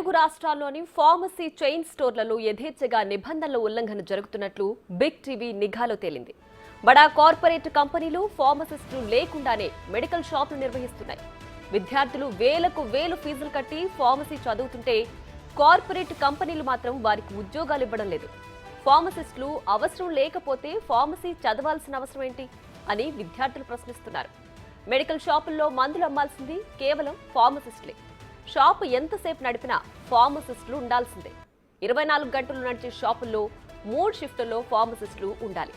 తెలుగు రాష్ట్రాల్లోని pharmacy chain స్టోర్లలో యథేచ్ఛగా నిబంధనల ఉల్లంఘన జరుగుతున్నట్లు బిగ్ టీవీ నిఘాలో తేలింది. బడా కార్పొరేట్ కంపెనీలు ఫార్మసిస్టులు లేకుండానే మెడికల్ షాపులు నిర్వహిస్తున్నాయి. విద్యార్థులు వేలకు వేలు ఫీజులు కట్టి ఫార్మసీ చదువుతుంటే కార్పొరేట్ కంపెనీలు మాత్రం వారికి ఉద్యోగాలు ఇవ్వడం లేదు. ఫార్మసిస్టులు అవసరం లేకపోతే ఫార్మసీ చదవాల్సిన అవసరం ఏంటి అని విద్యార్థులు ప్రశ్నిస్తున్నారు. మెడికల్ షాపుల్లో మందులు అమ్మాల్సింది కేవలం ఫార్మసిస్టులే. షాపు ఎంతసేపు నడిపినా ఫార్మసిస్టులు ఉండాల్సిందే. 24 గంటలు నడిచే షాపుల్లో 3 షిఫ్టుల్లో ఫార్మసిస్టులు ఉండాలి.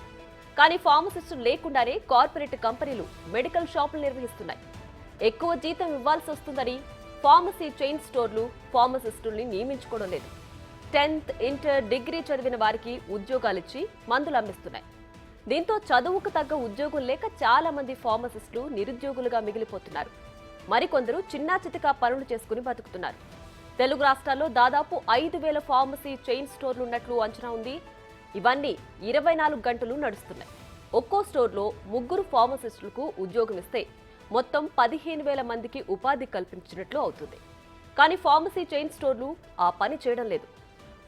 కానీ ఫార్మసిస్టులు లేకుండానే కార్పొరేట్ కంపెనీలు మెడికల్ షాపులు నిర్వహిస్తున్నాయి. ఎక్కువ జీతం ఇవ్వాల్సి వస్తుందని ఫార్మసీ చైన్ స్టోర్లు ఫార్మసిస్టుల్ని నియమించుకోవడం లేదు. 10th, ఇంటర్, డిగ్రీ చదివిన వారికి ఉద్యోగాలిచ్చి మందులు అమ్మిస్తున్నాయి. దీంతో చదువుకు తగ్గ ఉద్యోగం లేక చాలా మంది ఫార్మసిస్టులు నిరుద్యోగులుగా మిగిలిపోతున్నారు. మరికొందరు చిన్నా చితకా పనులు చేసుకుని బతుకుతున్నారు. తెలుగు రాష్ట్రాల్లో దాదాపు 5,000 ఫార్మసీ చైన్ స్టోర్లు ఉన్నట్లు అంచనా ఉంది. ఇవన్నీ 24 గంటలు నడుస్తున్నాయి. ఒక్కో స్టోర్లో 3 ఫార్మసిస్టులకు ఉద్యోగం ఇస్తే మొత్తం 15,000 మందికి ఉపాధి కల్పించినట్లు అవుతుంది. కానీ ఫార్మసీ చైన్ స్టోర్లు ఆ పని చేయడం లేదు.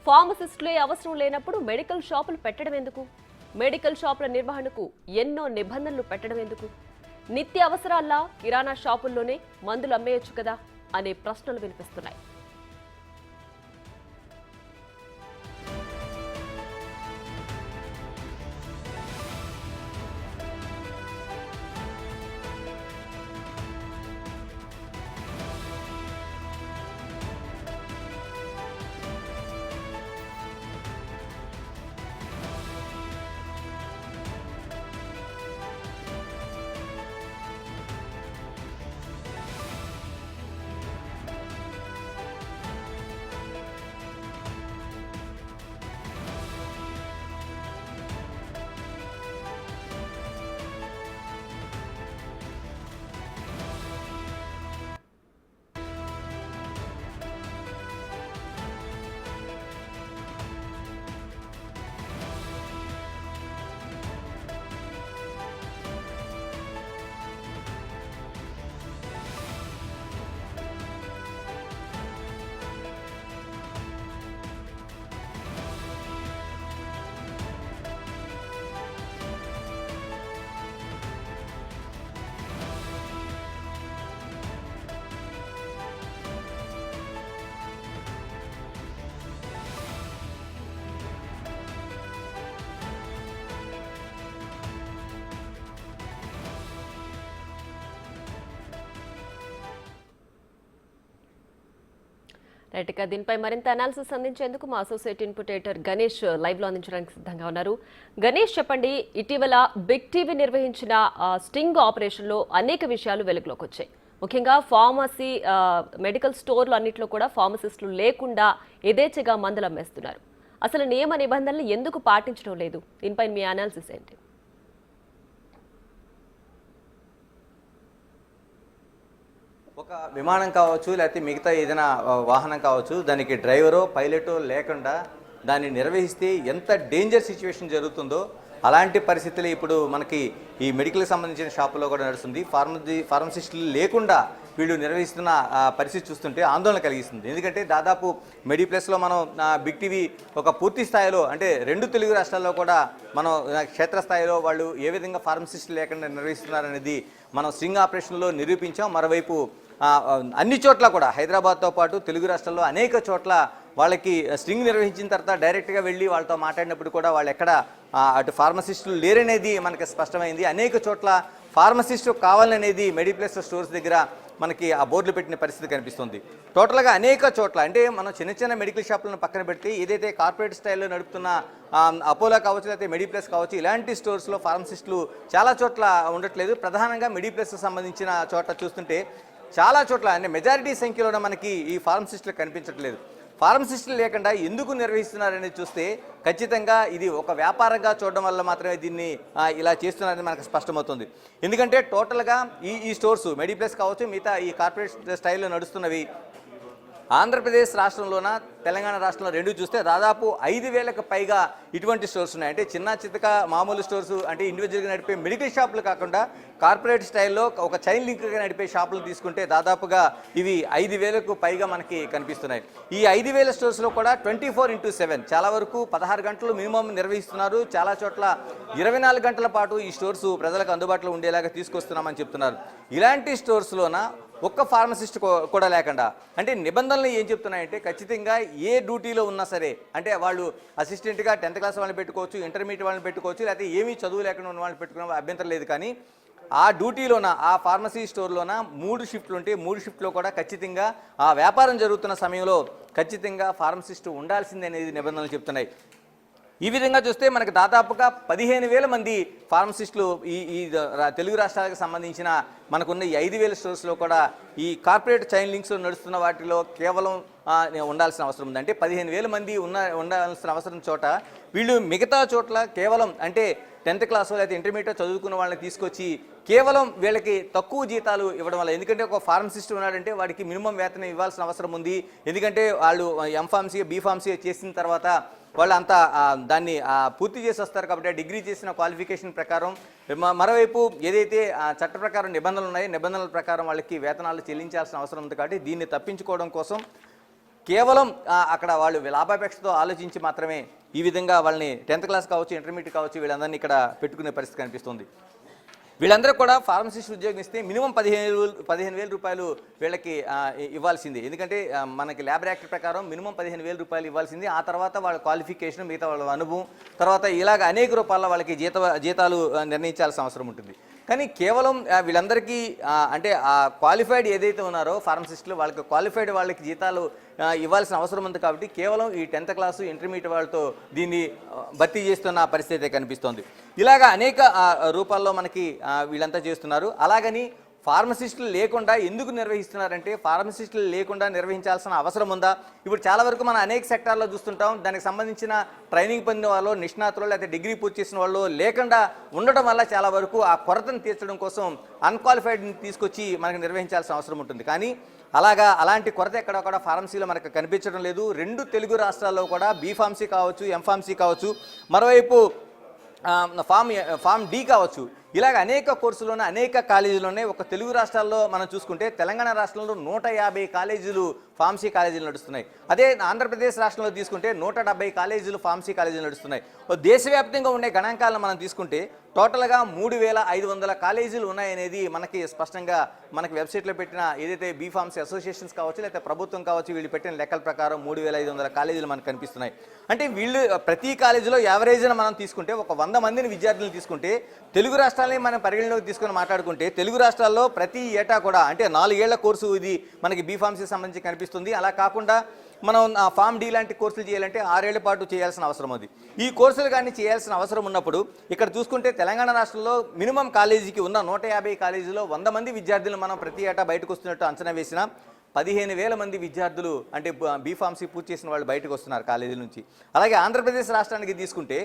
ఫార్మసిస్టులే అవసరం లేనప్పుడు మెడికల్ షాపులు పెట్టడం ఎందుకు? మెడికల్ షాపుల నిర్వహణకు ఎన్నో నిబంధనలు పెట్టడం ఎందుకు? నిత్య అవసరాల్లా కిరాణా షాపుల్లోనే మందులు అమ్మేయొచ్చు కదా అనే ప్రశ్నలు వినిపిస్తున్నాయి. రైట్గా దీనిపై మరింత అనాలిసిస్ అందించేందుకు మా associate input editor Ganesh live లో అందించడానికి సిద్ధంగా ఉన్నారు. గణేష్, చెప్పండి, ఇటీవల బిగ్ టీవీ నిర్వహించిన స్టింగ్ ఆపరేషన్ లో అనేక విషయాలు వెలుగులోకి వచ్చాయి. ముఖ్యంగా ఫార్మసీ మెడికల్ స్టోర్లు అన్నింటిలో కూడా ఫార్మసిస్టులు లేకుండా యథేచ్ఛగా మందులు అమ్మేస్తున్నారు. అసలు నియమ నిబంధనలు ఎందుకు పాటించడం లేదు? దీనిపై మీ అనాలిసిస్ ఏంటి? ఒక విమానం కావచ్చు, లేకపోతే మిగతా ఏదైనా వాహనం కావచ్చు, దానికి డ్రైవరో పైలటో లేకుండా దాన్ని నిర్వహిస్తే ఎంత డేంజర్ సిచ్యువేషన్ జరుగుతుందో అలాంటి పరిస్థితులు ఇప్పుడు మనకి ఈ మెడికల్కి సంబంధించిన షాపులో కూడా నడుస్తుంది. ఫార్మసిస్టులు లేకుండా వీళ్ళు నిర్వహిస్తున్న పరిస్థితి చూస్తుంటే ఆందోళన కలిగిస్తుంది. ఎందుకంటే దాదాపు మెడిప్లస్లో మనం బిగ్ టీవీ ఒక పూర్తి స్థాయిలో అంటే 2 తెలుగు రాష్ట్రాల్లో కూడా మనం క్షేత్రస్థాయిలో వాళ్ళు ఏ విధంగా ఫార్మసిస్టులు లేకుండా నిర్వహిస్తున్నారనేది మనం స్ట్రింగ్ ఆపరేషన్లో నిరూపించాం. మరోవైపు అన్ని చోట్ల కూడా హైదరాబాద్తో పాటు తెలుగు రాష్ట్రాల్లో అనేక చోట్ల వాళ్ళకి స్ట్రింగ్ నిర్వహించిన తర్వాత డైరెక్ట్గా వెళ్ళి వాళ్ళతో మాట్లాడినప్పుడు కూడా వాళ్ళు ఎక్కడ అటు ఫార్మసిస్టులు లేరనేది మనకి స్పష్టమైంది. అనేక చోట్ల ఫార్మసిస్టు కావాలనేది మెడిప్లస్ స్టోర్స్ దగ్గర మనకి ఆ బోర్డులు పెట్టిన పరిస్థితి కనిపిస్తుంది. టోటల్గా అనేక చోట్ల అంటే మనం చిన్న మెడికల్ షాపులను పక్కన పెడితే ఏదైతే కార్పొరేట్ స్టైల్లో నడుపుతున్న అపోలో కావచ్చు, లేకపోతే మెడిప్లస్ కావచ్చు, ఇలాంటి స్టోర్స్లో ఫార్మసిస్టులు చాలా చోట్ల ఉండట్లేదు. ప్రధానంగా మెడిప్లస్కి సంబంధించిన చోట్ల చూస్తుంటే చాలా చోట్ల అంటే మెజారిటీ సంఖ్యలో మనకి ఈ ఫార్మసిస్టులు కనిపించట్లేదు. ఫార్మసిస్టులు లేకుండా ఎందుకు నిర్వహిస్తున్నారని చూస్తే ఖచ్చితంగా ఇది ఒక వ్యాపారంగా చూడడం వల్ల మాత్రమే దీన్ని ఇలా చేస్తున్నారని మనకు స్పష్టమవుతుంది. ఎందుకంటే టోటల్గా ఈ స్టోర్స్ మెడిప్లస్ కావచ్చు, మిగతా ఈ కార్పొరేట్ స్టైల్లో నడుస్తున్నవి ఆంధ్రప్రదేశ్ రాష్ట్రంలోన తెలంగాణ రాష్ట్రంలో రెండు చూస్తే దాదాపు 5,000కు పైగా ఇటువంటి స్టోర్స్ ఉన్నాయి. అంటే చిన్న చితక మామూలు స్టోర్స్ అంటే ఇండివిజువల్గా నడిపే మెడికల్ షాపులు కాకుండా కార్పొరేట్ స్టైల్లో ఒక చైన్ లింక్గా నడిపే షాపులు తీసుకుంటే దాదాపుగా ఇవి 5,000కు పైగా మనకి కనిపిస్తున్నాయి. ఈ 5,000 స్టోర్స్లో కూడా 24/7 చాలా వరకు 16 గంటలు మినిమం నిర్వహిస్తున్నారు. చాలా చోట్ల 24 గంటల పాటు ఈ స్టోర్స్ ప్రజలకు అందుబాటులో ఉండేలాగా తీసుకొస్తున్నామని చెప్తున్నారు. ఇలాంటి స్టోర్స్లోన ఒక్క ఫార్మసిస్ట్ కూడా లేకుండా అంటే నిబంధనలు ఏం చెప్తున్నాయంటే ఖచ్చితంగా ఏ డ్యూటీలో ఉన్నా సరే అంటే వాళ్ళు అసిస్టెంట్గా 10th క్లాస్ వాళ్ళని పెట్టుకోవచ్చు, ఇంటర్మీడియట్ వాళ్ళని పెట్టుకోవచ్చు, లేకపోతే ఏమీ చదువు లేకుండా ఉన్న వాళ్ళని పెట్టుకున్న అభ్యంతరం లేదు. కానీ ఆ డ్యూటీలోన ఆ ఫార్మసీ స్టోర్లోన 3 షిఫ్ట్లు ఉంటే 3 షిఫ్ట్లో కూడా ఖచ్చితంగా ఆ వ్యాపారం జరుగుతున్న సమయంలో ఖచ్చితంగా ఫార్మసిస్ట్ ఉండాల్సిందే అనేది నిబంధనలు చెప్తున్నాయి. ఈ విధంగా చూస్తే మనకు దాదాపుగా 15,000 మంది ఫార్మసిస్టులు ఈ తెలుగు రాష్ట్రాలకు సంబంధించిన మనకున్న ఈ 5,000 స్టోర్స్లో కూడా ఈ కార్పొరేట్ చైన్ లింక్స్ నడుస్తున్న వాటిలో కేవలం ఉండాల్సిన అవసరం ఉంది. అంటే 15,000 మంది ఉండాల్సిన అవసరం చోట వీళ్ళు మిగతా చోట్ల కేవలం అంటే 10th క్లాస్ లేకపోతే ఇంటర్మీడియట్ చదువుకున్న వాళ్ళని తీసుకొచ్చి కేవలం వీళ్ళకి తక్కువ జీతాలు ఇవ్వడం వల్ల, ఎందుకంటే ఒక ఫార్మసిస్ట్ ఉన్నాడంటే వాడికి మినిమం వేతనం ఇవ్వాల్సిన అవసరం ఉంది. ఎందుకంటే వాళ్ళు ఎంఫార్మసీ బీఫార్మసీ చేసిన తర్వాత వాళ్ళు అంతా దాన్ని పూర్తి చేసి వస్తారు కాబట్టి డిగ్రీ చేసిన క్వాలిఫికేషన్ ప్రకారం. మరోవైపు ఏదైతే చట్ట ప్రకారం నిబంధనలు ఉన్నాయో నిబంధనల ప్రకారం వాళ్ళకి వేతనాలు చెల్లించాల్సిన అవసరం ఉంది. కాబట్టి దీన్ని తప్పించుకోవడం కోసం కేవలం అక్కడ వాళ్ళు లాభాపేక్షతో ఆలోచించి మాత్రమే ఈ విధంగా వాళ్ళని 10th క్లాస్ కావచ్చు, ఇంటర్మీడియట్ కావచ్చు, వీళ్ళందరినీ ఇక్కడ పెట్టుకునే పరిస్థితి కనిపిస్తుంది. వీళ్ళందరూ కూడా ఫార్మసిస్ట్ ఉద్యోగం ఇస్తే మినిమం 15,000 రూపాయలు వీళ్ళకి ఇవ్వాల్సింది. ఎందుకంటే మనకి ల్యాబ్ యాక్ట్ ప్రకారం మినిమం 15,000 రూపాయలు ఇవ్వాల్సింది. ఆ తర్వాత వాళ్ళ క్వాలిఫికేషన్, మిగతా వాళ్ళ అనుభవం, తర్వాత ఇలాగ అనేక రూపాయల వాళ్ళకి జీతాలు నిర్ణయించాల్సిన అవసరం ఉంటుంది. కానీ కేవలం వీళ్ళందరికీ అంటే ఆ క్వాలిఫైడ్ ఏదైతే ఉన్నారో ఫార్మసిస్టులు వాళ్ళకి క్వాలిఫైడ్ వాళ్ళకి జీతాలు ఇవ్వాల్సిన అవసరం ఉంది. కాబట్టి కేవలం ఈ 10th క్లాసు ఇంటర్మీడియట్ వాళ్ళతో దీన్ని భర్తీ చేస్తున్న పరిస్థితి కనిపిస్తోంది. ఇలాగా అనేక రూపాల్లో మనకి వీళ్ళంతా చేస్తున్నారు. అలాగని ఫార్మసిస్టులు లేకుండా ఎందుకు నిర్వహిస్తున్నారంటే ఫార్మసిస్టులు లేకుండా నిర్వహించాల్సిన అవసరం ఉందా? ఇప్పుడు చాలా వరకు మనం అనేక సెక్టార్లో చూస్తుంటాం. దానికి సంబంధించిన ట్రైనింగ్ పొందిన వాళ్ళు, నిష్ణాతులు, లేకపోతే డిగ్రీ పూర్తి చేసిన వాళ్ళు లేకుండా ఉండడం వల్ల చాలా వరకు ఆ కొరతను తీర్చడం కోసం అన్క్వాలిఫైడ్ని తీసుకొచ్చి మనకు నిర్వహించాల్సిన అవసరం ఉంటుంది. కానీ అలాంటి కొరత ఎక్కడ కూడా ఫార్మసీలో మనకు కనిపించడం లేదు. 2 తెలుగు రాష్ట్రాల్లో కూడా బీఫార్మసీ కావచ్చు, ఎంఫార్మసీ కావచ్చు, మరోవైపు ఫామ్ డి కావచ్చు, ఇలాగ అనేక కోర్సులోనే అనేక కాలేజీలోనే ఒక తెలుగు రాష్ట్రాల్లో మనం చూసుకుంటే తెలంగాణ రాష్ట్రంలో 150 కాలేజీలు ఫార్మసీ కాలేజీలు నడుస్తున్నాయి. అదే ఆంధ్రప్రదేశ్ రాష్ట్రంలో తీసుకుంటే 170 కాలేజీలు ఫార్మసీ కాలేజీలు నడుస్తున్నాయి. దేశవ్యాప్తంగా ఉండే గణాంకాలను మనం తీసుకుంటే టోటల్గా 3,500 కాలేజీలు ఉన్నాయనేది మనకి స్పష్టంగా మనకి వెబ్సైట్లో పెట్టిన ఏదైతే బీఫార్మసీ అసోసియేషన్స్ కావచ్చు, లేకపోతే ప్రభుత్వం కావచ్చు, వీళ్ళు పెట్టిన లెక్కల ప్రకారం 3,500 కాలేజీలు మనకు కనిపిస్తున్నాయి. అంటే వీళ్ళు ప్రతి కాలేజీలో యావరేజ్ను మనం తీసుకుంటే ఒక 100 మందిని విద్యార్థులు తీసుకుంటే తెలుగు రాష్ట్రాలని మనం పరిగణలోకి తీసుకొని మాట్లాడుకుంటే తెలుగు రాష్ట్రాల్లో ప్రతి ఏటా కూడా అంటే 4 ఏళ్ల కోర్సు ఇది మనకి బీఫార్మసీ సంబంధించి కనిపిస్తుంది. అలా కాకుండా మనం ఫామ్ డి లాంటి కోర్సులు చేయాలంటే 6 ఏళ్ల పాటు చేయాల్సిన అవసరం ఉంది. ఈ కోర్సులు కానీ చేయాల్సిన అవసరం ఉన్నప్పుడు ఇక్కడ చూసుకుంటే తెలంగాణ రాష్ట్రంలో మినిమం కాలేజీకి ఉన్న 150 కాలేజీలో 100 మంది విద్యార్థులు మనం ప్రతి ఏటా బయటకు వస్తున్నట్టు అంచనా వేసిన 15,000 మంది విద్యార్థులు అంటే బీఫార్మసీ పూర్తి చేసిన వాళ్ళు బయటకు వస్తున్నారు కాలేజీల నుంచి. అలాగే ఆంధ్రప్రదేశ్ రాష్ట్రానికి తీసుకుంటే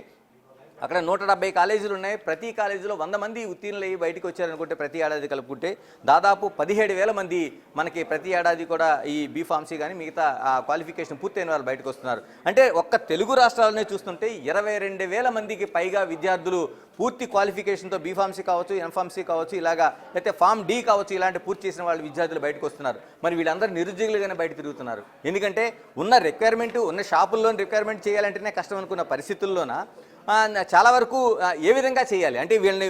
అక్కడ 170 కాలేజీలు ఉన్నాయి. ప్రతి కాలేజీలో 100 మంది ఉత్తీర్ణులయ్యి బయటకు వచ్చారనుకుంటే ప్రతి ఏడాది కలుపుకుంటే దాదాపు 17,000 మంది మనకి ప్రతి ఏడాది కూడా ఈ బీఫార్మసీ కానీ మిగతా క్వాలిఫికేషన్ పూర్తయిన వాళ్ళు బయటకు వస్తున్నారు. అంటే ఒక్క తెలుగు రాష్ట్రాలనే చూస్తుంటే 22,000 మందికి పైగా విద్యార్థులు పూర్తి క్వాలిఫికేషన్తో బీఫార్మసీ కావచ్చు, ఎంఫార్మసీ కావచ్చు, ఇలాగా అయితే ఫామ్ డి కావచ్చు, ఇలాంటి పూర్తి చేసిన వాళ్ళు విద్యార్థులు బయటకు వస్తున్నారు. మరి వీళ్ళందరూ నిరుద్యోగులుగానే బయట తిరుగుతున్నారు. ఎందుకంటే ఉన్న రిక్వైర్మెంట్ ఉన్న షాపుల్లో రిక్వైర్మెంట్ చేయాలంటేనే కష్టం అనుకున్న పరిస్థితుల్లోన చాలా వరకు ఏ విధంగా చేయాలి అంటే వీళ్ళని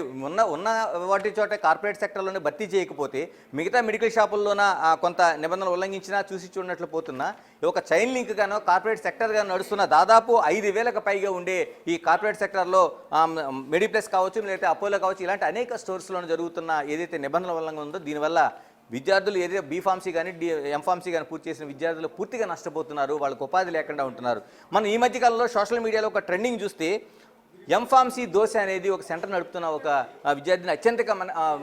ఉన్న వాటి చోట కార్పొరేట్ సెక్టర్లోనే భర్తీ చేయకపోతే మిగతా మెడికల్ షాపుల్లోన కొంత నిబంధనలు ఉల్లంఘించినా చూసి చూడనట్లు పోతున్నా ఒక చైన్ లింక్ గానో కార్పొరేట్ సెక్టర్గా నడుస్తున్న దాదాపు 5,000కు పైగా ఉండే ఈ కార్పొరేట్ సెక్టర్లో మెడిప్లస్ కావచ్చు, లేకపోతే అపోలో కావచ్చు, ఇలాంటి అనేక స్టోర్స్లో జరుగుతున్న ఏదైతే నిబంధనల ఉల్లంఘన ఉందో దీనివల్ల విద్యార్థులు ఏదైతే బీఫార్మసీ కానీ ఎంఫార్మసీ కానీ పూర్తి చేసిన విద్యార్థులు పూర్తిగా నష్టపోతున్నారు. వాళ్ళకు ఉపాధి లేకుండా ఉంటున్నారు. మనం ఈ మధ్యకాలంలో సోషల్ మీడియాలో ఒక ట్రెండింగ్ చూస్తే ఎంఫార్మసీ దోశ అనేది ఒక సెంటర్ నడుపుతున్న ఒక విద్యార్థిని అత్యంతగా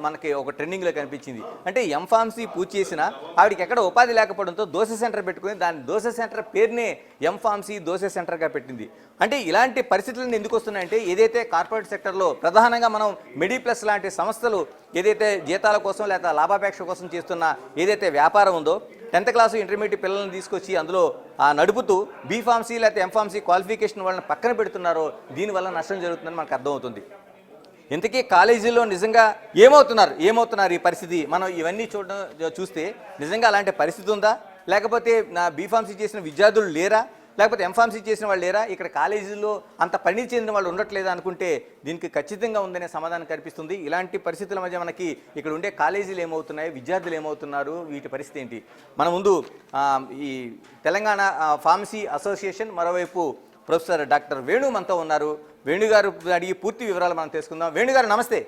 మనకి ఒక ట్రెండింగ్లో కనిపించింది. అంటే ఎంఫార్మసీ పూర్తి చేసిన ఆవిడకి ఎక్కడ ఉపాధి లేకపోవడంతో దోశ సెంటర్ పెట్టుకుని దాని దోశ సెంటర్ పేరునే ఎంఫార్మసీ దోశ సెంటర్గా పెట్టింది. అంటే ఇలాంటి పరిస్థితులను ఎందుకు వస్తున్నాయంటే ఏదైతే కార్పొరేట్ సెక్టర్లో ప్రధానంగా మనం మెడిప్లస్ లాంటి సంస్థలు ఏదైతే జీతాల కోసం లేదా లాభాపేక్ష కోసం చేస్తున్న ఏదైతే వ్యాపారం ఉందో 10th క్లాసు ఇంటర్మీడియట్ పిల్లల్ని తీసుకొచ్చి అందులో నడుపుతూ బీఫార్మసీ లేకపోతే ఎంఫార్మసీ క్వాలిఫికేషన్ వాళ్ళని పక్కన పెడుతున్నారో దీనివల్ల నష్టం జరుగుతుందని మనకు అర్థమవుతుంది. ఇంతకీ కాలేజీల్లో నిజంగా ఏమవుతున్నారు ఈ పరిస్థితి మనం ఇవన్నీ చూస్తే నిజంగా అలాంటి పరిస్థితి ఉందా, లేకపోతే నా బీఫార్మసీ చేసిన విద్యార్థులు లేరా, లేకపోతే ఎంఫార్మసీ చేసిన వాళ్ళు లేరా, ఇక్కడ కాలేజీల్లో అంత పరిణితి చెందిన వాళ్ళు ఉండట్లేదా అనుకుంటే దీనికి ఖచ్చితంగా ఉందనే సమాధానం కనిపిస్తుంది. ఇలాంటి పరిస్థితుల మధ్య మనకి ఇక్కడ ఉండే కాలేజీలు ఏమవుతున్నాయి, విద్యార్థులు ఏమవుతున్నారు, వీటి పరిస్థితి ఏంటి? మన ముందు ఈ తెలంగాణ ఫార్మసీ అసోసియేషన్, మరోవైపు ప్రొఫెసర్ డాక్టర్ వేణు మనతో ఉన్నారు. వేణు గారు అడిగి పూర్తి వివరాలు మనం తెలుసుకుందాం. వేణు గారు నమస్తే.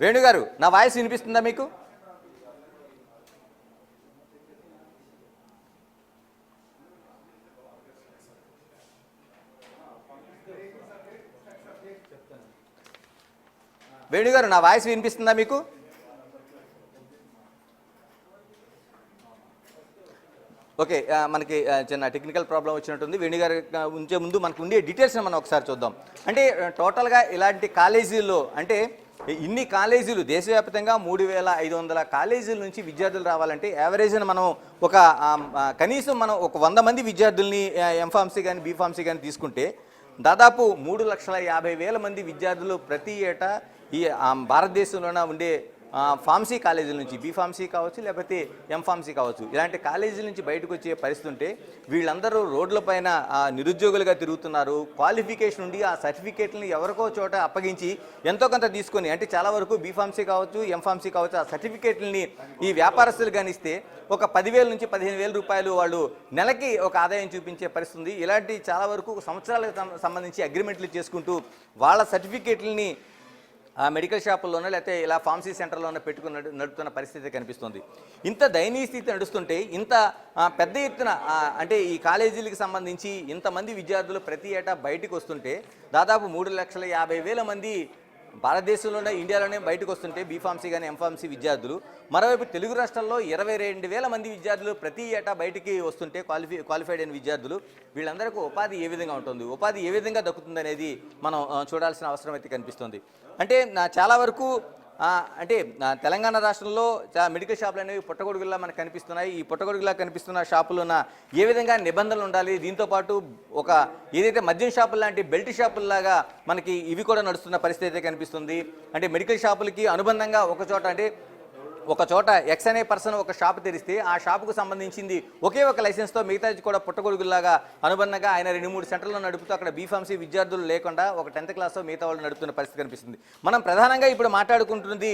వేణు గారు, నా వాయిస్ వినిపిస్తుందా మీకు? వేణు గారు, నా వాయిస్ వినిపిస్తుందా మీకు? ఓకే, మనకి చిన్న టెక్నికల్ ప్రాబ్లం వచ్చినట్టుంది. వేణు గారు ఉంచే ముందు మనకు ఉండే డీటెయిల్స్ని మనం ఒకసారి చూద్దాం. అంటే టోటల్గా ఇలాంటి కాలేజీల్లో అంటే ఇన్ని కాలేజీలు దేశవ్యాప్తంగా 3500 కాలేజీల నుంచి విద్యార్థులు రావాలంటే యావరేజ్ని మనం కనీసం మనం ఒక 100 మంది విద్యార్థుల్ని ఎంఫార్మసీ కానీ బీఫార్మసీ కానీ తీసుకుంటే దాదాపు 3,50,000 మంది విద్యార్థులు ప్రతి ఏటా ఈ భారతదేశంలోనే ఉండే ఫార్మసీ కాలేజీల నుంచి బీఫార్మసీ కావచ్చు లేకపోతే ఎంఫార్మసీ కావచ్చు ఇలాంటి కాలేజీల నుంచి బయటకు వచ్చే పరిస్థితి ఉంటే వీళ్ళందరూ రోడ్లపైన నిరుద్యోగులుగా తిరుగుతున్నారు. క్వాలిఫికేషన్ ఉండి ఆ సర్టిఫికేట్లని ఎవరికో చోట అప్పగించి ఎంతో కొంత తీసుకొని అంటే చాలా వరకు బీఫార్మసీ కావచ్చు ఎంఫార్మసీ కావచ్చు ఆ సర్టిఫికేట్లని ఈ వ్యాపారస్తులు కానిస్తే ఒక 10,000 నుంచి 15,000 రూపాయలు వాళ్ళు నెలకి ఒక ఆదాయం చూపించే పరిస్థితి ఉంది. ఇలాంటి చాలా వరకు సంవత్సరాలకు సంబంధించి అగ్రిమెంట్లు చేసుకుంటూ వాళ్ళ సర్టిఫికేట్లని మెడికల్ షాపుల్లోనే లేకపోతే ఇలా ఫార్మసీ సెంటర్లోనే పెట్టుకుని నడుపుతున్న పరిస్థితి కనిపిస్తుంది. ఇంత దయనీయ స్థితి నడుస్తుంటే ఇంత పెద్ద ఎత్తున అంటే ఈ కాలేజీలకు సంబంధించి ఇంతమంది విద్యార్థులు ప్రతి ఏటా బయటకు వస్తుంటే దాదాపు 3,50,000 మంది భారతదేశంలోనే ఇండియాలోనే బయటకు వస్తుంటే బీఫార్మసీ కానీ ఎంఫార్మసీ విద్యార్థులు, మరోవైపు తెలుగు రాష్ట్రాల్లో 22,000 మంది విద్యార్థులు ప్రతి ఏటా బయటికి వస్తుంటే క్వాలిఫైడ్ అయిన విద్యార్థులు వీళ్ళందరికీ ఉపాధి ఏ విధంగా ఉంటుంది, ఉపాధి ఏ విధంగా దక్కుతుంది అనేది మనం చూడాల్సిన అవసరం అయితే కనిపిస్తుంది. అంటే చాలా వరకు అంటే తెలంగాణ రాష్ట్రంలో మెడికల్ షాపులు అనేవి పుట్టగొడుగులా మనకు కనిపిస్తున్నాయి. ఈ పుట్టగొడుగులా కనిపిస్తున్న షాపులున్న ఏ విధంగా నిబంధనలు ఉండాలి, దీంతోపాటు ఒక ఏదైతే మద్యం షాపులు లాంటి బెల్ట్ షాపుల్లాగా మనకి ఇవి కూడా నడుస్తున్న పరిస్థితి అయితే కనిపిస్తుంది. అంటే మెడికల్ షాపులకి అనుబంధంగా ఒక చోట ఎక్స్ అనే పర్సన్ ఒక షాప్ తెరిస్తే ఆ షాపుకు సంబంధించింది ఒకే ఒక లైసెన్స్తో మిగతా కూడా పుట్టగొడుగులాగా అనుబంధంగా ఆయన 2-3 సెంటర్లో నడుపుతూ అక్కడ బీఫార్మసీ విద్యార్థులు లేకుండా ఒక 10th క్లాస్లో మిగతా వాళ్ళు నడుపుతున్న పరిస్థితి కనిపిస్తుంది. మనం ప్రధానంగా ఇప్పుడు మాట్లాడుకుంటున్నది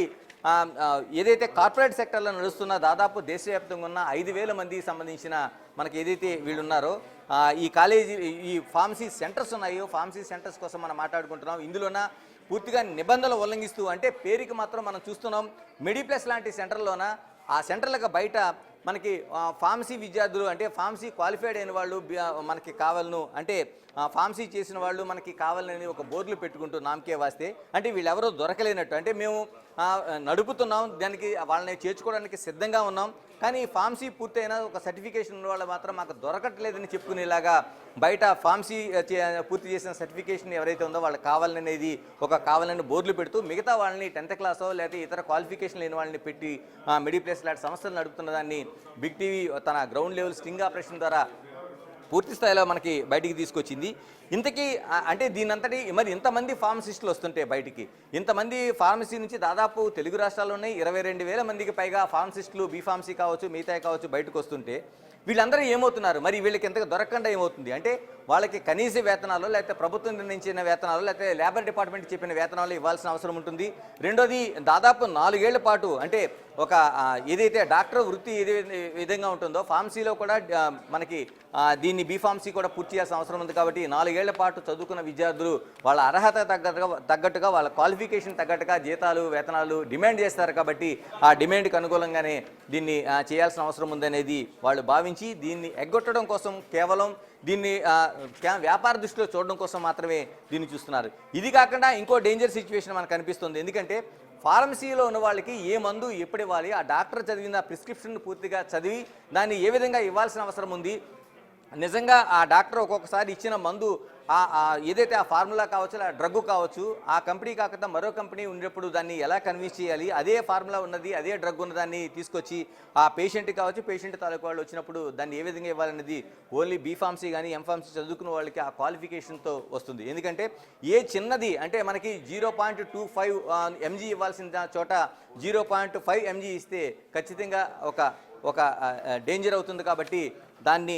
ఏదైతే కార్పొరేట్ సెక్టర్లో నడుస్తున్న దాదాపు దేశవ్యాప్తంగా ఉన్న 5,000 మందికి సంబంధించిన మనకి ఏదైతే వీళ్ళు ఉన్నారో ఈ కాలేజీ ఈ ఫార్మసీ సెంటర్స్ ఉన్నాయో ఫార్మసీ సెంటర్స్ కోసం మనం మాట్లాడుకుంటున్నాం. ఇందులోన పూర్తిగా నిబంధనలు ఉల్లంఘిస్తూ అంటే పేరుకి మాత్రం మనం చూస్తున్నాం మెడిప్లస్ లాంటి సెంటర్లోన ఆ సెంటర్లకు బయట మనకి ఫార్మసీ విద్యార్థులు అంటే ఫార్మసీ క్వాలిఫైడ్ అయిన వాళ్ళు మనకి కావాలను అంటే ఫార్మసీ చేసిన వాళ్ళు మనకి కావాలని ఒక బోర్డులు పెట్టుకుంటూ నామకే వాస్తే అంటే వీళ్ళెవరో దొరకలేనట్టు అంటే మేము నడుపుతున్నాం దానికి వాళ్ళని చేర్చుకోవడానికి సిద్ధంగా ఉన్నాం కానీ ఫార్మసీ పూర్తయిన ఒక సర్టిఫికేషన్ ఉన్న వాళ్ళు మాత్రం మాకు దొరకట్లేదని చెప్పుకునేలాగా బయట ఫార్మసీ పూర్తి చేసిన సర్టిఫికేషన్ ఎవరైతే ఉందో వాళ్ళకి కావాలనేది కావాలని బోర్డులు పెడుతూ మిగతా వాళ్ళని 10th క్లాసో లేకపోతే ఇతర క్వాలిఫికేషన్ లేని వాళ్ళని పెట్టి మెడిప్లస్ లాంటి సంస్థలు నడుపుతున్న దాన్ని బిగ్ టీవీ తన గ్రౌండ్ లెవెల్ స్టింగ్ ఆపరేషన్ ద్వారా పూర్తి స్థాయిలో మనకి బయటికి తీసుకొచ్చింది. ఇంతకీ అంటే దీనంతటి మరి ఇంతమంది ఫార్మసిస్టులు వస్తుంటే బయటికి ఇంతమంది ఫార్మసీ నుంచి దాదాపు తెలుగు రాష్ట్రాల్లోనే 22,000 మందికి పైగా ఫార్మసిస్టులు బీఫార్మసీ కావచ్చు మిగతా కావచ్చు బయటకు వస్తుంటే వీళ్ళందరూ ఏమవుతున్నారు మరి వీళ్ళకి ఎంతగా దొరకకుండా ఏమవుతుంది అంటే వాళ్ళకి కనీస వేతనాలు లేకపోతే ప్రభుత్వం నిర్ణయించిన వేతనాలు లేకపోతే లేబర్ డిపార్ట్మెంట్ చెప్పిన వేతనాలు ఇవ్వాల్సిన అవసరం ఉంటుంది. రెండోది దాదాపు 4 ఏళ్ల పాటు అంటే ఒక ఏదైతే డాక్టర్ వృత్తి ఏ విధంగా ఉంటుందో ఫార్మసీలో కూడా మనకి దీన్ని బీఫార్మసీ కూడా పూర్తి చేయాల్సిన అవసరం ఉంది. కాబట్టి 4 ఏళ్ల పాటు చదువుకున్న విద్యార్థులు వాళ్ళ అర్హత తగ్గట్టుగా వాళ్ళ క్వాలిఫికేషన్ తగ్గట్టుగా జీతాలు వేతనాలు డిమాండ్ చేస్తారు. కాబట్టి ఆ డిమాండ్కి అనుకూలంగానే దీన్ని చేయాల్సిన అవసరం ఉందనేది వాళ్ళు భావించి దీన్ని ఎగ్గొట్టడం కోసం కేవలం దీన్ని వ్యాపార దృష్టిలో చూడడం కోసం మాత్రమే దీన్ని చూస్తున్నారు. ఇది కాకుండా ఇంకో డేంజర్ సిచ్యువేషన్ మనకు కనిపిస్తుంది. ఎందుకంటే ఫార్మసీలో ఉన్న వాళ్ళకి ఏ మందు ఎప్పుడు ఇవ్వాలి ఆ డాక్టర్ చదివిన ప్రిస్క్రిప్షన్ పూర్తిగా చదివి దాన్ని ఏ విధంగా ఇవ్వాల్సిన అవసరం ఉంది నిజంగా ఆ డాక్టర్ ఒక్కొక్కసారి ఇచ్చిన మందు ఏదైతే ఆ ఫార్ములా కావచ్చు ఆ డ్రగ్ కావచ్చు ఆ కంపెనీ కాకుండా మరో కంపెనీ ఉన్నప్పుడు దాన్ని ఎలా కన్విన్స్ చేయాలి, అదే ఫార్ములా ఉన్నది అదే డ్రగ్ ఉన్నదాన్ని తీసుకొచ్చి ఆ పేషెంట్ కావచ్చు పేషెంట్ తాలూకు వాళ్ళు వచ్చినప్పుడు దాన్ని ఏ విధంగా ఇవ్వాలనేది ఓన్లీ బీఫార్మసీ కానీ ఎంఫార్మసీ చదువుకున్న వాళ్ళకి ఆ క్వాలిఫికేషన్తో వస్తుంది. ఎందుకంటే ఏ చిన్నది అంటే మనకి 0.25 mg ఇవ్వాల్సిన చోట 0.5 mg ఇస్తే ఖచ్చితంగా ఒక డేంజర్ అవుతుంది. కాబట్టి దాన్ని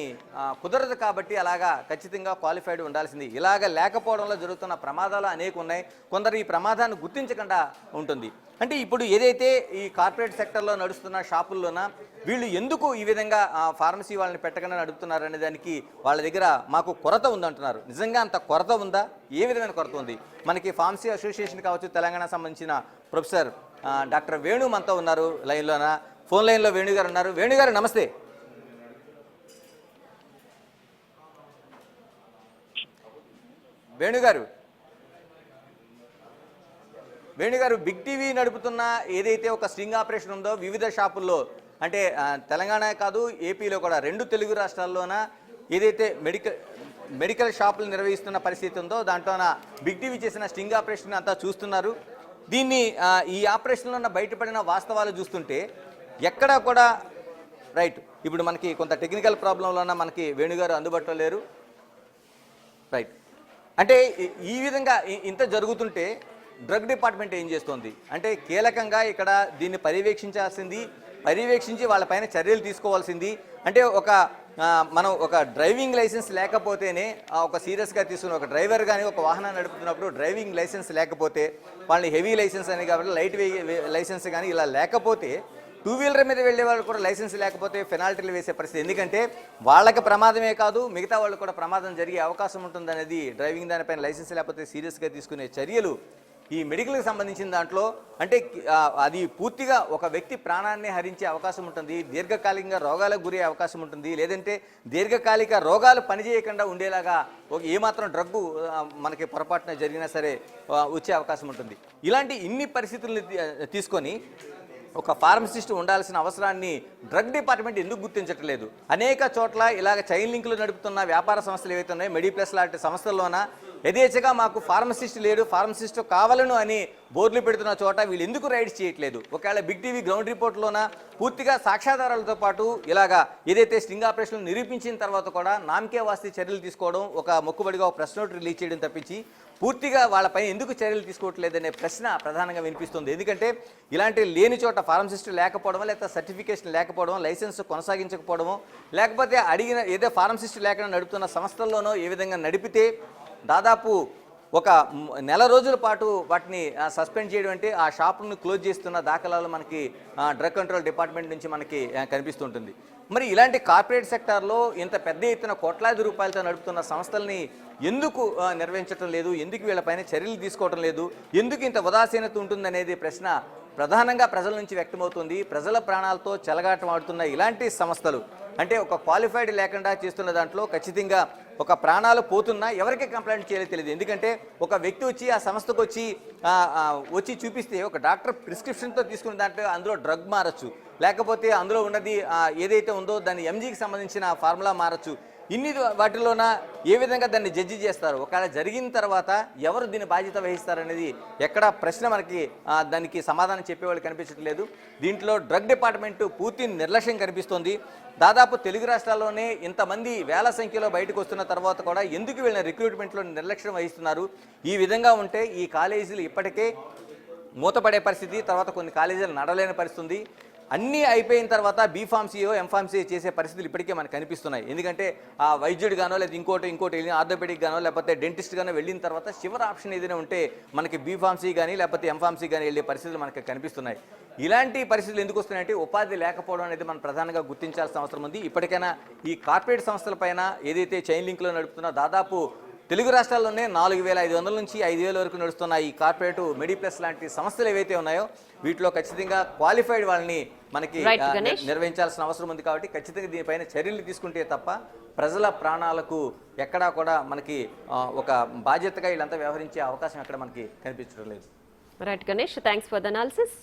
కుదరదు. కాబట్టి అలాగా ఖచ్చితంగా క్వాలిఫైడ్ ఉండాల్సింది. ఇలాగ లేకపోవడంలో జరుగుతున్న ప్రమాదాలు అనేక ఉన్నాయి. కొందరు ఈ ప్రమాదాన్ని గుర్తించకుండా ఉంటుంది. అంటే ఇప్పుడు ఏదైతే ఈ కార్పొరేట్ సెక్టర్లో నడుస్తున్న షాపుల్లోన వీళ్ళు ఎందుకు ఈ విధంగా ఫార్మసీ వాళ్ళని పెట్టకుండా నడుపుతున్నారు అనే దానికి వాళ్ళ దగ్గర మాకు కొరత ఉందంటున్నారు. నిజంగా అంత కొరత ఉందా? ఏ విధమైన కొరత ఉంది? మనకి ఫార్మసీ అసోసియేషన్ కావచ్చు తెలంగాణ సంబంధించిన ప్రొఫెసర్ డాక్టర్ వేణు మనతో ఉన్నారు లైన్లోన. ఫోన్ లైన్లో వేణుగారు ఉన్నారు. వేణుగారు నమస్తే. వేణుగారు బిగ్ టీవీ నడుపుతున్న ఏదైతే ఒక స్టింగ్ ఆపరేషన్ ఉందో వివిధ షాపుల్లో అంటే తెలంగాణ కాదు ఏపీలో కూడా 2 తెలుగు రాష్ట్రాల్లోన ఏదైతే మెడికల్ షాపులు నిర్వహిస్తున్న పరిస్థితి ఉందో దాంట్లోన బిగ్ టీవీ చేసిన స్టింగ్ ఆపరేషన్ అంతా చూస్తున్నారు. దీన్ని ఈ ఆపరేషన్లో ఉన్న బయటపడిన వాస్తవాలు చూస్తుంటే ఎక్కడా కూడా రైట్. ఇప్పుడు మనకి కొంత టెక్నికల్ ప్రాబ్లంలోన మనకి వేణుగారు అందుబాటులో లేరు. రైట్. అంటే ఈ విధంగా ఇంత జరుగుతుంటే డ్రగ్ డిపార్ట్మెంట్ ఏం చేస్తోంది అంటే కీలకంగా ఇక్కడ దీన్ని పర్యవేక్షించి వాళ్ళపైన చర్యలు తీసుకోవాల్సింది. అంటే మనం ఒక డ్రైవింగ్ లైసెన్స్ లేకపోతేనే ఒక సీరియస్గా తీసుకున్న ఒక డ్రైవర్ కానీ ఒక వాహనాన్ని నడుపుతున్నప్పుడు డ్రైవింగ్ లైసెన్స్ లేకపోతే వాళ్ళని హెవీ లైసెన్స్ అని కాబట్టి లైట్ లైసెన్స్ కానీ ఇలా లేకపోతే 2 వీలర్ మీద వెళ్ళే వాళ్ళు కూడా లైసెన్స్ లేకపోతే పెనాల్టీలు వేసే పరిస్థితి. ఎందుకంటే వాళ్ళకి ప్రమాదమే కాదు మిగతా వాళ్ళు కూడా ప్రమాదం జరిగే అవకాశం ఉంటుందనేది డ్రైవింగ్ దానిపైన లైసెన్స్ లేకపోతే సీరియస్గా తీసుకునే చర్యలు ఈ మెడికల్కి సంబంధించిన దాంట్లో అంటే అది పూర్తిగా ఒక వ్యక్తి ప్రాణాన్ని హరించే అవకాశం ఉంటుంది. దీర్ఘకాలికంగా రోగాలకు గురే అవకాశం ఉంటుంది. లేదంటే దీర్ఘకాలిక రోగాలు పనిచేయకుండా ఉండేలాగా ఏమాత్రం డ్రగ్గు మనకి పొరపాటున జరిగినా సరే వచ్చే అవకాశం ఉంటుంది. ఇలాంటి ఇన్ని పరిస్థితుల్ని తీసుకొని ఒక ఫార్మసిస్ట్ ఉండాల్సిన అవసరాన్ని డ్రగ్ డిపార్ట్మెంట్ ఎందుకు గుర్తించట్లేదు? అనేక చోట్ల ఇలాగ చైన్ లింకులు నడుపుతున్న వ్యాపార సంస్థలు ఏవైతే ఉన్నాయో మెడిప్లస్ లాంటి సంస్థల్లోన యథేచ్ఛగా మాకు ఫార్మసిస్ట్ లేడు ఫార్మసిస్ట్ కావాలను అని బోర్డులు పెడుతున్న చోట వీళ్ళు ఎందుకు రైడ్స్ చేయట్లేదు? ఒకవేళ బిగ్ టీవీ గ్రౌండ్ రిపోర్ట్లోన పూర్తిగా సాక్ష్యాధారాలతో పాటు ఇలాగా ఏదైతే స్టింగ్ ఆపరేషన్ నిరూపించిన తర్వాత కూడా నామకే వాస్తి చర్యలు తీసుకోవడం ఒక మొక్కుబడిగా ఒక ప్రెస్ నోట్ రిలీజ్ చేయడం తప్పించి పూర్తిగా వాళ్ళపై ఎందుకు చర్యలు తీసుకోవట్లేదనే ప్రశ్న ప్రధానంగా వినిపిస్తుంది. ఎందుకంటే ఇలాంటి లేని చోట ఫార్మసిస్ట్ లేకపోవడమో లేకపోతే సర్టిఫికేషన్ లేకపోవడం లైసెన్స్ కొనసాగించకపోవడమో లేకపోతే అడిగిన ఏదో ఫార్మసిస్ట్ లేకుండా నడుపుతున్న సంస్థల్లోనో ఏ విధంగా నడిపితే దాదాపు ఒక నెల రోజుల పాటు వాటిని సస్పెండ్ చేయడం అంటే ఆ షాపును క్లోజ్ చేస్తున్న దాఖలాలు మనకి డ్రగ్ కంట్రోల్ డిపార్ట్మెంట్ నుంచి మనకి కనిపిస్తుంటుంది. మరి ఇలాంటి కార్పొరేట్ సెక్టార్లో ఇంత పెద్ద ఎత్తున కోట్లాది రూపాయలతో నడుపుతున్న సంస్థల్ని ఎందుకు నిర్వహించడం లేదు? ఎందుకు వీళ్ళపైన చర్యలు తీసుకోవడం లేదు? ఎందుకు ఇంత ఉదాసీనత ఉంటుందనేది ప్రశ్న ప్రధానంగా ప్రజల నుంచి వ్యక్తమవుతుంది. ప్రజల ప్రాణాలతో చెలగాటమాడుతున్న ఇలాంటి సంస్థలు అంటే ఒక క్వాలిఫైడ్ లేకుండా చేస్తున్న దాంట్లో ఖచ్చితంగా ఒక ప్రాణాలు పోతున్నా ఎవరికి కంప్లైంట్ చేయాలో తెలియదు. ఎందుకంటే ఒక వ్యక్తి వచ్చి ఆ సంస్థకు వచ్చి చూపిస్తే ఒక డాక్టర్ ప్రిస్క్రిప్షన్తో తీసుకున్న దాంట్లో అందులో డ్రగ్ మారచ్చు, లేకపోతే అందులో ఉన్నది ఏదైతే ఉందో దాని ఎంజీకి సంబంధించిన ఫార్ములా మారచ్చు. ఇన్ని వాటిలోన ఏ విధంగా దాన్ని జడ్జి చేస్తారు? ఒకవేళ జరిగిన తర్వాత ఎవరు దీని బాధ్యత వహిస్తారనేది ఎక్కడ ప్రశ్న మనకి దానికి సమాధానం చెప్పేవాళ్ళు కనిపించట్లేదు. దీంట్లో డ్రగ్ డిపార్ట్మెంటు పూర్తి నిర్లక్ష్యం కనిపిస్తోంది. దాదాపు తెలుగు రాష్ట్రాల్లోనే ఇంతమంది వేల సంఖ్యలో బయటకు వస్తున్న తర్వాత కూడా ఎందుకు వీళ్ళని రిక్రూట్మెంట్లో నిర్లక్ష్యం వహిస్తున్నారు? ఈ విధంగా ఉంటే ఈ కాలేజీలు ఇప్పటికే మూతపడే పరిస్థితి, తర్వాత కొన్ని కాలేజీలు నడలేని పరిస్థితి. అన్నీ అయిపోయిన తర్వాత బీఫార్మసీయో ఎంఫార్మసీ చేసే పరిస్థితులు ఇప్పటికే మనకు కనిపిస్తున్నాయి. ఎందుకంటే ఆ వైద్యుడు గానో లేదా ఇంకోటి వెళ్ళిన ఆర్థోపెడిక్ గానో లేకపోతే డెంటిస్ట్ గానో వెళ్ళిన తర్వాత చివరి ఆప్షన్ ఏదైనా ఉంటే మనకి బీఫార్మసీ కానీ లేకపోతే ఎంఫార్మసీ కానీ వెళ్ళే పరిస్థితులు మనకు కనిపిస్తున్నాయి. ఇలాంటి పరిస్థితులు ఎందుకు వస్తున్నాయంటే ఉపాధి లేకపోవడం అనేది మనం ప్రధానంగా గుర్తించాల్సిన అవసరం ఉంది. ఇప్పటికైనా ఈ కార్పొరేట్ సంస్థలపైన ఏదైతే చైన్ లింక్లో నడుపుతున్నా దాదాపు తెలుగు రాష్ట్రాల్లోనే 4,500 నుంచి 5,000 వరకు నడుస్తున్న ఈ కార్పొరేట్ మెడిప్లస్ లాంటి సంస్థలు ఏవైతే ఉన్నాయో వీటిలో ఖచ్చితంగా క్వాలిఫైడ్ వాళ్ళని మనకి నిర్వహించాల్సిన అవసరం ఉంది. కాబట్టి ఖచ్చితంగా దీనిపైన చర్యలు తీసుకుంటే తప్ప ప్రజల ప్రాణాలకు ఎక్కడా కూడా మనకి ఒక బాధ్యతగా వీళ్ళంతా వ్యవహరించే అవకాశం ఎక్కడ మనకి కనిపించడం లేదు. Right Ganesh, thanks for the analysis.